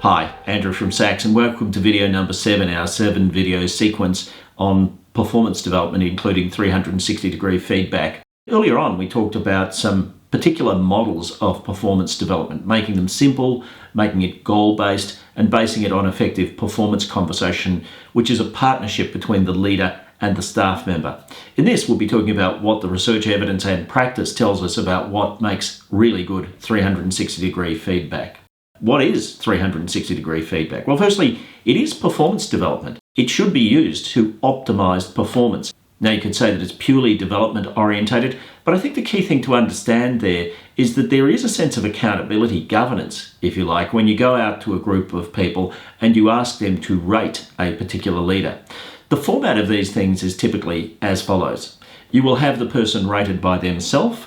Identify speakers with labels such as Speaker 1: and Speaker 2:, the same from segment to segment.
Speaker 1: Hi, Andrew from Sachs, and welcome to video number 7, our 7-video sequence on performance development, including 360-degree feedback. Earlier on, we talked about some particular models of performance development, making them simple, making it goal-based, and basing it on effective performance conversation, which is a partnership between the leader and the staff member. In this, we'll be talking about what the research evidence and practice tells us about what makes really good 360-degree feedback. What is 360-degree feedback? Well, firstly, it is performance development. It should be used to optimize performance. Now, you could say that it's purely development orientated, but I think the key thing to understand there is that there is a sense of accountability, governance, if you like, when you go out to a group of people and you ask them to rate a particular leader. The format of these things is typically as follows. You will have the person rated by themselves,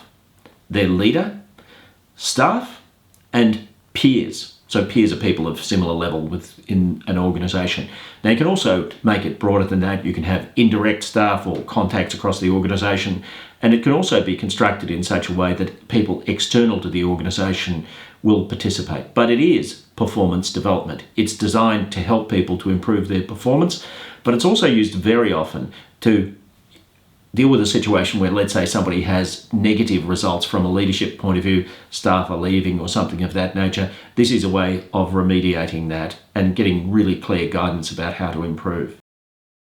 Speaker 1: their leader, staff, and peers. So peers are people of similar level within an organisation. Now, you can also make it broader than that. You can have indirect staff or contacts across the organisation, and it can also be constructed in such a way that people external to the organisation will participate. But it is performance development. It's designed to help people to improve their performance, but it's also used very often to deal with a situation where, let's say, somebody has negative results from a leadership point of view, staff are leaving or something of that nature. This is a way of remediating that and getting really clear guidance about how to improve.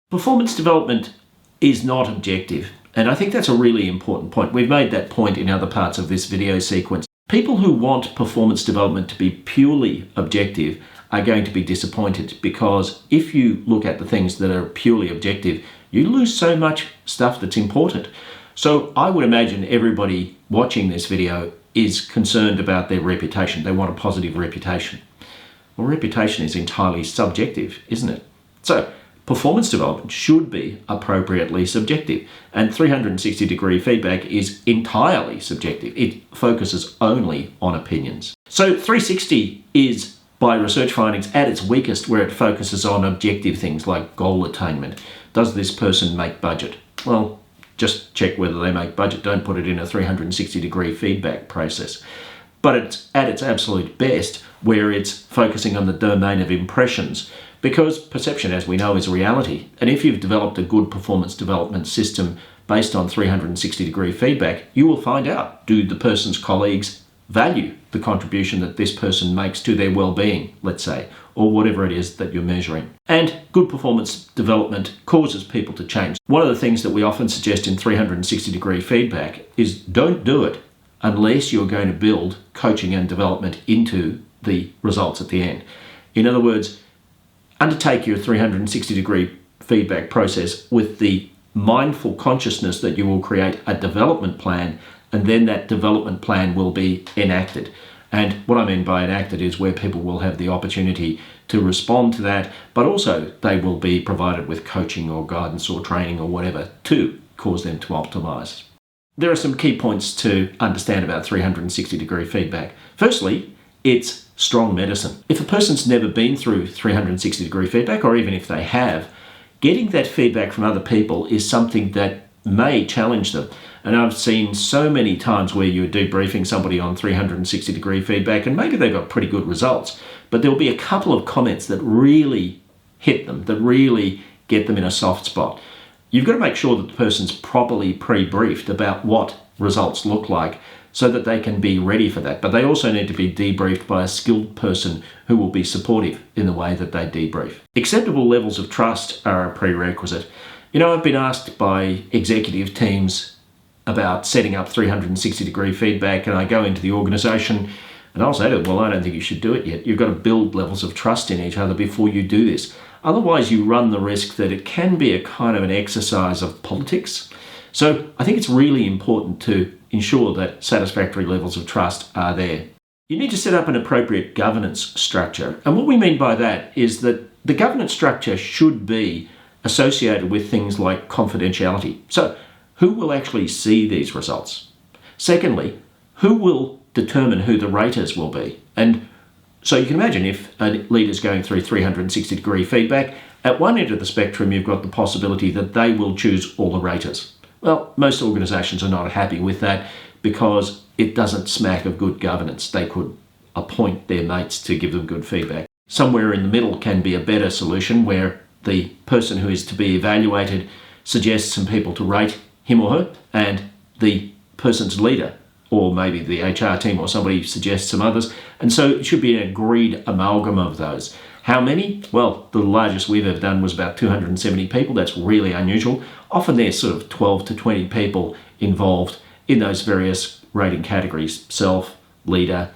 Speaker 1: Performance development is not objective, and I think that's a really important point. We've made that point in other parts of this video sequence. People who want performance development to be purely objective are going to be disappointed, because if you look at the things that are purely objective, you lose so much stuff that's important. So I would imagine everybody watching this video is concerned about their reputation. They want a positive reputation. Well, reputation is entirely subjective, isn't it? So performance development should be appropriately subjective, and 360-degree feedback is entirely subjective. It focuses only on opinions. So 360 is, by research findings, at its weakest where it focuses on objective things like goal attainment. Does this person make budget? Well, just check whether they make budget. Don't put it in a 360-degree feedback process. But it's at its absolute best where it's focusing on the domain of impressions, because perception, as we know, is reality. And if you've developed a good performance development system based on 360-degree feedback, you will find out, do the person's colleagues value the contribution that this person makes to their well-being, let's say, or whatever it is that you're measuring. And good performance development causes people to change. One of the things that we often suggest in 360-degree feedback is don't do it unless you're going to build coaching and development into the results at the end. In other words, undertake your 360-degree feedback process with the mindful consciousness that you will create a development plan, and then that development plan will be enacted. And what I mean by enacted is where people will have the opportunity to respond to that, but also they will be provided with coaching or guidance or training or whatever to cause them to optimize. There are some key points to understand about 360-degree feedback. Firstly, it's strong medicine. If a person's never been through 360-degree feedback, or even if they have, getting that feedback from other people is something that may challenge them. And I've seen so many times where you're debriefing somebody on 360-degree feedback and maybe they've got pretty good results, but there'll be a couple of comments that really hit them, that really get them in a soft spot. You've got to make sure that the person's properly pre-briefed about what results look like so that they can be ready for that. But they also need to be debriefed by a skilled person who will be supportive in the way that they debrief. Acceptable levels of trust are a prerequisite. You know, I've been asked by executive teams about setting up 360-degree feedback, and I go into the organisation and I'll say to them, well, I don't think you should do it yet. You've got to build levels of trust in each other before you do this. Otherwise, you run the risk that it can be a kind of an exercise of politics. So I think it's really important to ensure that satisfactory levels of trust are there. You need to set up an appropriate governance structure. And what we mean by that is that the governance structure should be associated with things like confidentiality. So who will actually see these results? Secondly, who will determine who the raters will be? And so you can imagine if a leader's going through 360-degree feedback, at one end of the spectrum, you've got the possibility that they will choose all the raters. Well, most organisations are not happy with that because it doesn't smack of good governance. They could appoint their mates to give them good feedback. Somewhere in the middle can be a better solution, where the person who is to be evaluated suggests some people to rate him or her, and the person's leader, or maybe the HR team or somebody, suggests some others. And so it should be an agreed amalgam of those. How many? Well, the largest we've ever done was about 270 people. That's really unusual. Often there's sort of 12 to 20 people involved in those various rating categories: self, leader,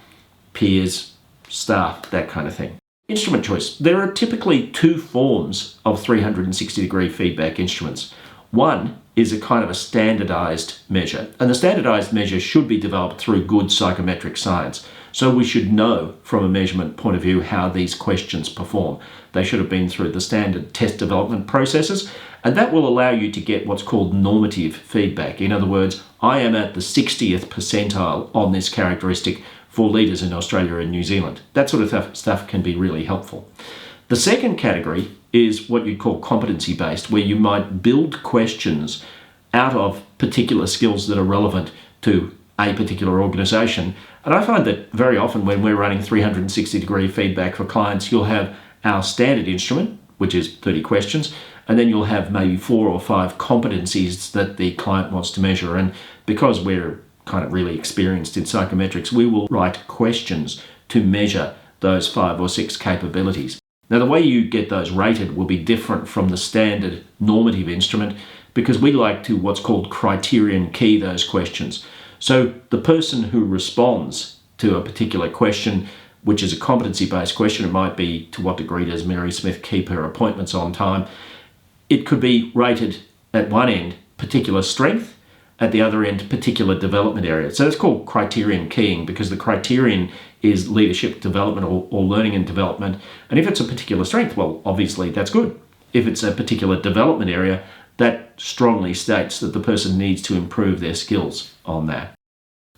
Speaker 1: peers, staff, that kind of thing. Instrument choice. There are typically two forms of 360-degree feedback instruments. One is a kind of a standardized measure, and the standardized measure should be developed through good psychometric science. So we should know from a measurement point of view how these questions perform. They should have been through the standard test development processes, and that will allow you to get what's called normative feedback. In other words, I am at the 60th percentile on this characteristic for leaders in Australia and New Zealand. That sort of stuff can be really helpful. The second category is what you'd call competency-based, where you might build questions out of particular skills that are relevant to a particular organisation. And I find that very often when we're running 360-degree feedback for clients, you'll have our standard instrument, which is 30 questions, and then you'll have maybe 4 or 5 competencies that the client wants to measure. And because we're kind of really experienced in psychometrics, we will write questions to measure those 5 or 6 capabilities. Now, the way you get those rated will be different from the standard normative instrument, because we like to what's called criterion key those questions. So the person who responds to a particular question, which is a competency-based question, it might be to what degree does Mary Smith keep her appointments on time, it could be rated at one end particular strength, at the other end particular development area. So it's called criterion keying, because the criterion is leadership development or learning and development. And if it's a particular strength, well, obviously that's good. If it's a particular development area, that strongly states that the person needs to improve their skills on that.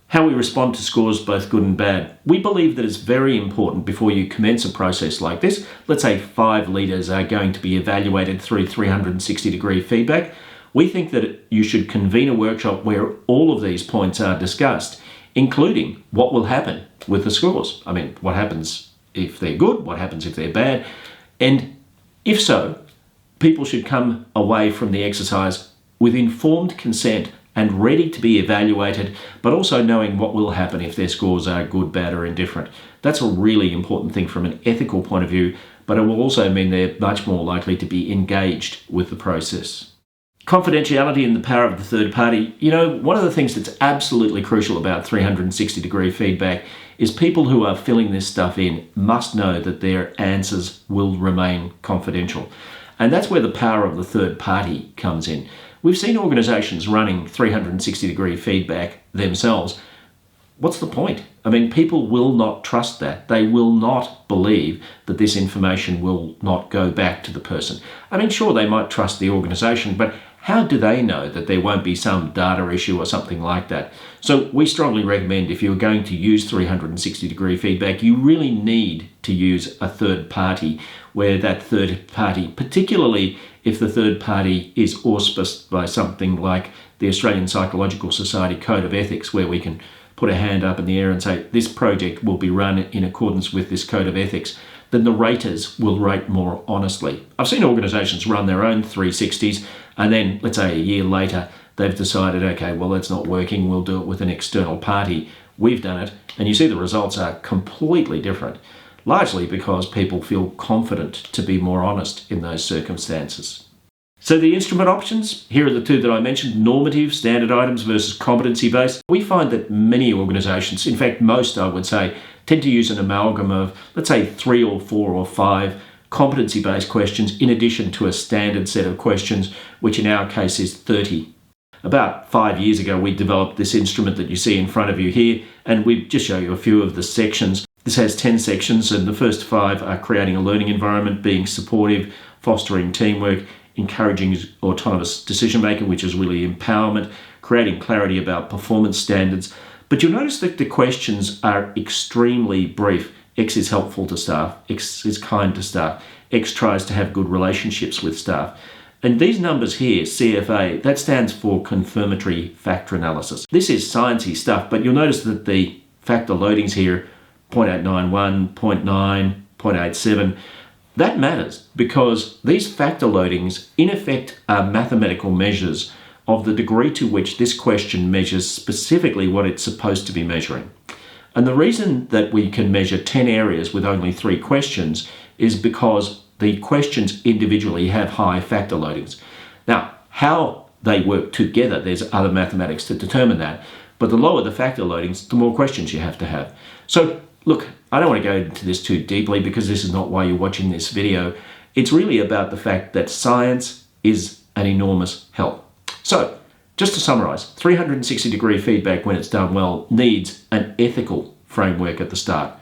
Speaker 1: How we respond to scores, both good and bad. We believe that it's very important before you commence a process like this. Let's say 5 leaders are going to be evaluated through 360-degree feedback. We think that you should convene a workshop where all of these points are discussed, including what will happen with the scores. I mean, what happens if they're good? What happens if they're bad? And if so, people should come away from the exercise with informed consent and ready to be evaluated, but also knowing what will happen if their scores are good, bad, or indifferent. That's a really important thing from an ethical point of view, but it will also mean they're much more likely to be engaged with the process. Confidentiality and the power of the third party. You know, one of the things that's absolutely crucial about 360-degree feedback is people who are filling this stuff in must know that their answers will remain confidential. And that's where the power of the third party comes in. We've seen organisations running 360-degree feedback themselves. What's the point? I mean, people will not trust that. They will not believe that this information will not go back to the person. I mean, sure, they might trust the organisation, but how do they know that there won't be some data issue or something like that? So we strongly recommend, if you're going to use 360-degree feedback, you really need to use a third party, where that third party, particularly if the third party is auspiced by something like the Australian Psychological Society Code of Ethics, where we can put a hand up in the air and say, this project will be run in accordance with this code of ethics, then the raters will rate more honestly. I've seen organisations run their own 360s, and then, let's say a year later, they've decided, okay, well, that's not working, we'll do it with an external party. We've done it, and you see the results are completely different, largely because people feel confident to be more honest in those circumstances. So the instrument options, here are the two that I mentioned: normative, standard items versus competency-based. We find that many organisations, in fact most I would say, tend to use an amalgam of, let's say, 3 or 4 or 5 competency-based questions in addition to a standard set of questions, which in our case is 30. About 5 years ago, we developed this instrument that you see in front of you here, and we just show you a few of the sections. This has 10 sections, and the first 5 are creating a learning environment, being supportive, fostering teamwork, encouraging autonomous decision-making, which is really empowerment, creating clarity about performance standards. But you'll notice that the questions are extremely brief. X is helpful to staff. X is kind to staff. X tries to have good relationships with staff. And these numbers here, CFA, that stands for confirmatory factor analysis. This is sciencey stuff, but you'll notice that the factor loadings here, 0.891, 0.9, 0.87. That matters because these factor loadings in effect are mathematical measures of the degree to which this question measures specifically what it's supposed to be measuring. And the reason that we can measure 10 areas with only 3 questions is because the questions individually have high factor loadings. Now, how they work together, there's other mathematics to determine that, but the lower the factor loadings, the more questions you have to have. So look, I don't want to go into this too deeply because this is not why you're watching this video. It's really about the fact that science is an enormous help. So, just to summarize, 360-degree feedback when it's done well needs an ethical framework at the start.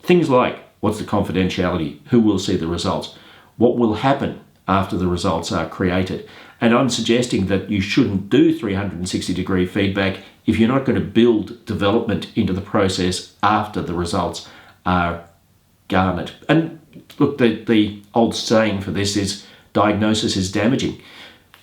Speaker 1: Things like, what's the confidentiality? Who will see the results? What will happen after the results are created? And I'm suggesting that you shouldn't do 360-degree feedback if you're not going to build development into the process after the results are garnered. And look, the old saying for this is diagnosis is damaging.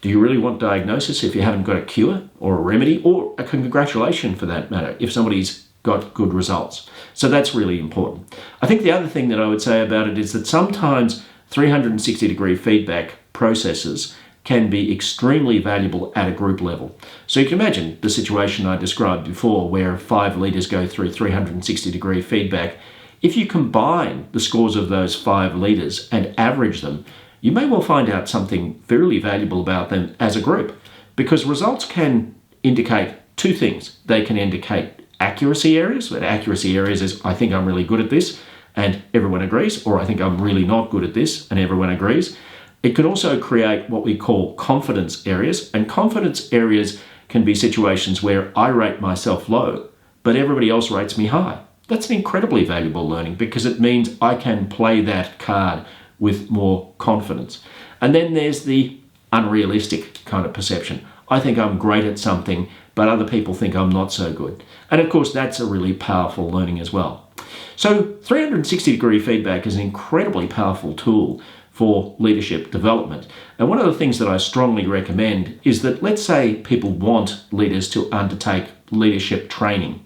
Speaker 1: Do you really want diagnosis if you haven't got a cure or a remedy or a congratulation for that matter if somebody's got good results? So that's really important. I think the other thing that I would say about it is that sometimes 360-degree feedback processes can be extremely valuable at a group level. So you can imagine the situation I described before where 5 leaders go through 360-degree feedback. If you combine the scores of those 5 leaders and average them, you may well find out something fairly valuable about them as a group, because results can indicate 2 things. They can indicate accuracy areas, but accuracy areas is I think I'm really good at this and everyone agrees, or I think I'm really not good at this and everyone agrees. It can also create what we call confidence areas, and confidence areas can be situations where I rate myself low, but everybody else rates me high. That's an incredibly valuable learning because it means I can play that card with more confidence. And then there's the unrealistic kind of perception. I think I'm great at something, but other people think I'm not so good. And of course, that's a really powerful learning as well. So 360-degree feedback is an incredibly powerful tool for leadership development. And one of the things that I strongly recommend is that, let's say people want leaders to undertake leadership training.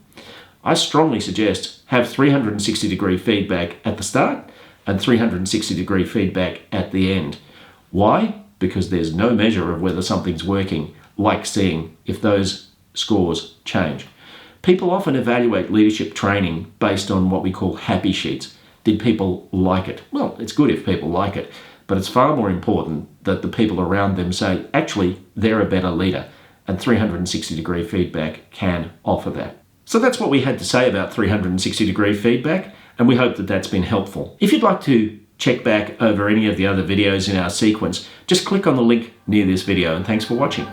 Speaker 1: I strongly suggest have 360-degree feedback at the start and 360-degree feedback at the end. Why? Because there's no measure of whether something's working like seeing if those scores change. People often evaluate leadership training based on what we call happy sheets. Did people like it? Well, it's good if people like it, but it's far more important that the people around them say, actually, they're a better leader, and 360-degree feedback can offer that. So that's what we had to say about 360-degree feedback, and we hope that that's been helpful. If you'd like to check back over any of the other videos in our sequence, just click on the link near this video, and thanks for watching.